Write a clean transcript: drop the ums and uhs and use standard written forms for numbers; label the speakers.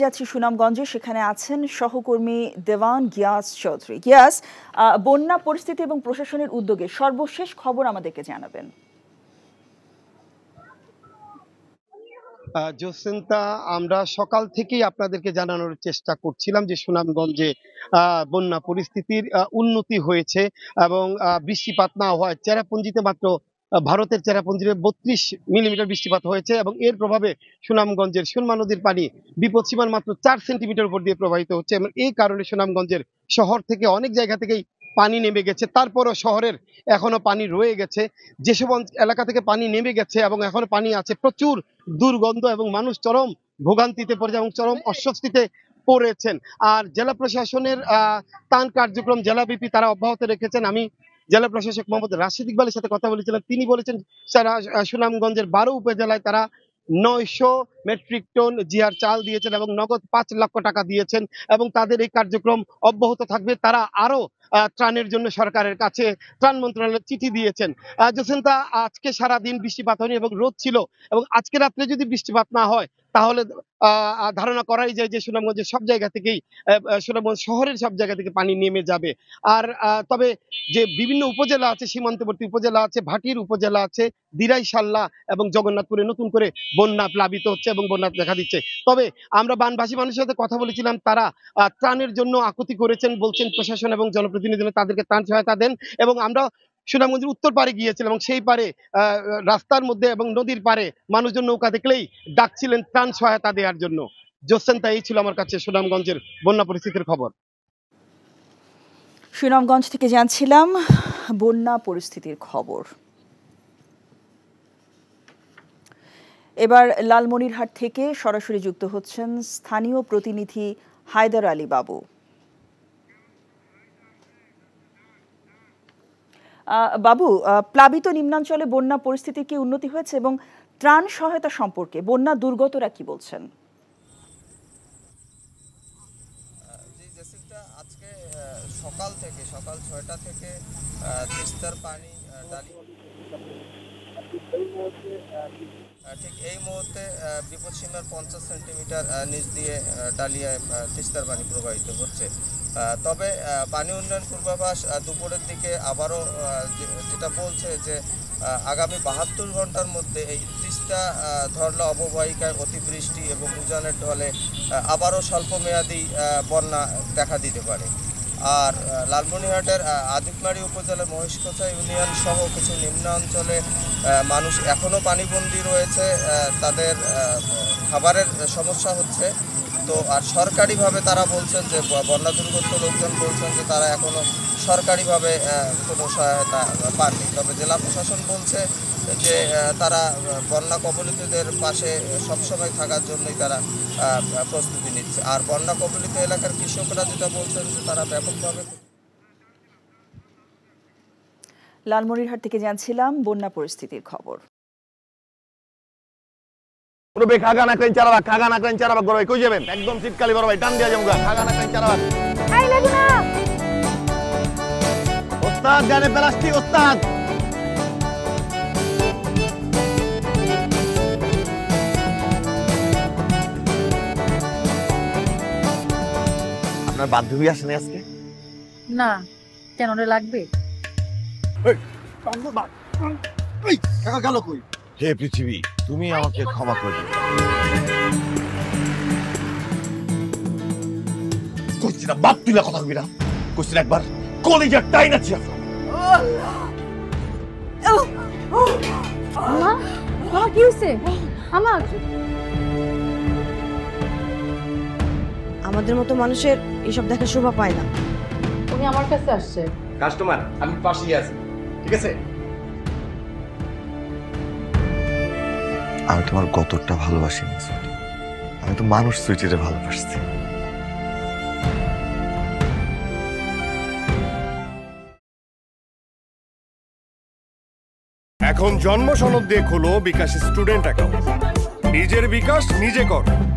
Speaker 1: যাচ্ছি সুনামগঞ্জে, সেখানে আছেন সহকর্মী দেওয়ান গিয়াস চৌধুরী। গিয়াস, বন্যা পরিস্থিতি এবং প্রশাসনের উদ্যোগে সর্বশেষ খবর আমাদেরকে জানাবেন।
Speaker 2: জোসেন্তা, আমরা সকাল থেকেই আপনাদেরকে জানানোর চেষ্টা করছিলাম যে সুনামগঞ্জে বন্যা পরিস্থিতির উন্নতি হয়েছে এবং বৃষ্টিপাত না হওয়ায় চেরাপুঞ্জিতে মাত্র ভারতের চেরাপুঞ্জিতে 32 মিলিমিটার বৃষ্টিপাত হয়েছে এবং এর প্রভাবে সুনামগঞ্জের সুরমা নদীর পানি বিপদসীমার মাত্র 4 সেন্টিমিটার উপর দিয়ে প্রবাহিত হচ্ছে এবং এই কারণে সুনামগঞ্জের শহর থেকে অনেক জায়গা থেকেই পানি নেমে গেছে। তারপরও শহরের এখনো পানি রয়ে গেছে। যেসব এলাকা থেকে পানি নেমে গেছে এবং এখনো পানি আছে, প্রচুর দুর্গন্ধ এবং মানুষ চরম ভোগান্তিতে পড়েছে এবং চরম অস্বস্তিতে পড়েছেন। আর জেলা প্রশাসনের ত্রাণ কার্যক্রম জেলাব্যাপী তারা অব্যাহত রেখেছেন। আমি জেলা প্রশাসক মোহাম্মদ রাশিদ ইকবালের সাথে কথা বলেছিলাম। তিনি বলেছেন সারা সুনামগঞ্জের 12 উপজেলায় তারা 900 মেট্রিক টন জিআর চাল দিয়েছেন এবং নগদ 5 লক্ষ টাকা দিয়েছেন এবং তাদের এই কার্যক্রম অব্যাহত থাকবে। তারা আরো ত্রাণের জন্য সরকারের কাছে ত্রাণ মন্ত্রণালয়ে চিঠি দিয়েছেন। জোসেন্তা, আজকে সারাদিন বৃষ্টিপাত হয়নি এবং রোদ ছিল এবং আজকে রাত্রে যদি বৃষ্টিপাত না হয় তাহলে ধারণা করাই যায় যে সুনামগঞ্জের সব জায়গা থেকেই সুনামগঞ্জ শহরের সব জায়গা থেকে পানি নেমে যাবে। আর তবে যে বিভিন্ন উপজেলা আছে, সীমান্তবর্তী উপজেলা আছে, ভাটির উপজেলা আছে, দিরাই, সাল্লা এবং জগন্নাথপুরে নতুন করে বন্যা প্লাবিত হচ্ছে এবং বন্যা দেখা দিচ্ছে। তবে আমরা বানভাসী মানুষের সাথে কথা বলেছিলাম, তারা ত্রাণের জন্য আকুতি করেছেন, বলছেন প্রশাসন এবং জনপ্রতিনিধিরা তাদেরকে ত্রাণ সহায়তা দেন। এবং আমরা সুনামগঞ্জের উত্তর পারে গিয়েছিলাম এবং সেই পারে রাস্তার মধ্যে এবং নদীর পারে মানুষজন নৌকা দেখলেই ডাকছিলেন ত্রাণ সহায়তা দেওয়ার জন্য। জোসেন্তা, এই ছিল আমার কাছে সুনামগঞ্জের বন্যা পরিস্থিতির খবর।
Speaker 1: সুনামগঞ্জ থেকে জানছিলাম বন্যা পরিস্থিতির খবর। এবার লালমনিরহাট থেকে সরাসরি যুক্ত হচ্ছেন স্থানীয় প্রতিনিধি হায়দার আলী বাবু। বাবু, প্লাবিত নিম্নাঞ্চলে বন্যা পরিস্থিতির কি উন্নতি হয়েছে এবং ত্রাণ সহায়তা সম্পর্কে বন্যা দুর্গতরা কি বলছেন?
Speaker 3: আজকে সকাল 6টা থেকে তিস্তার পানি ঠিক এই মুহূর্তে বিপদসীমার 50 সেন্টিমিটার নিচ দিয়ে ডালিয়ায় তিস্তার পানি প্রবাহিত হচ্ছে। তবে পানি উন্নয়ন পূর্বাভাস দুপুরের দিকে আবারও যেটা বলছে যে আগামী 72 ঘন্টার মধ্যে এই তিস্তা ধরলা অববাহিকায় অতিবৃষ্টি এবং উজানের ঢলে আবারও স্বল্পমেয়াদী বন্যা দেখা দিতে পারে। আর লালমনিরহাটের আদিকমারি উপজেলার মহেশখোসা ইউনিয়ন সহ কিছু নিম্নাঞ্চলে মানুষ এখনও পানিবন্দী রয়েছে, তাদের খাবারের সমস্যা হচ্ছে। তো আর সরকারিভাবে তারা বলছেন যে বন্যা দুর্গত লোকজন বলছেন যে তারা এখনও সরকারিভাবে কোনো সহায়তা পাননি। তবে জেলা প্রশাসন বলছে যে তারা বন্যা কবলিতদের পাশে সবসময় থাকার জন্যই তারা প্রস্তুতি নিচ্ছে। আর বন্যা কবলিত এলাকার কৃষকরা যেটা বলছেন যে তারা ব্যাপকভাবে।
Speaker 1: লালমনিরহাট থেকে জানছিলাম বন্যা পরিস্থিতির খবর।
Speaker 4: একদম শীতকালী বড় ভাই টান দিয়া যাবো খাগা নাকলেন চারাবাগ। ওস্তাদ জানে প্লাস্টিক ওস্তাদ। আপনার বান্ধবী আসেনি আজকে?
Speaker 5: না, কেন রে লাগবে?
Speaker 4: গেল কই? হে পৃথিবী, তুমি আমাকে ক্ষমা করে দিও। কইছি না বাপ তুই না কথা কবি না, কইছি না একবার কলেজের টাইন আছে।
Speaker 5: কি হয়েছে?
Speaker 6: আমাদের মতো মানুষের এইসব দেখা শোভা পায় না।
Speaker 5: উনি আমার কাছে আসছে।
Speaker 7: কাস্টমার, আমি পাশেই আছি, ঠিক আছে?
Speaker 4: আমি তোমার কতটা ভালোবাসি, আমি তো মানুষ সুইটিরে ভালোবাসছি।
Speaker 8: এখন জন্ম সনদ দিয়ে খোলো বিকাশ স্টুডেন্ট অ্যাকাউন্ট। নিজের বিকাশ নিজে কর।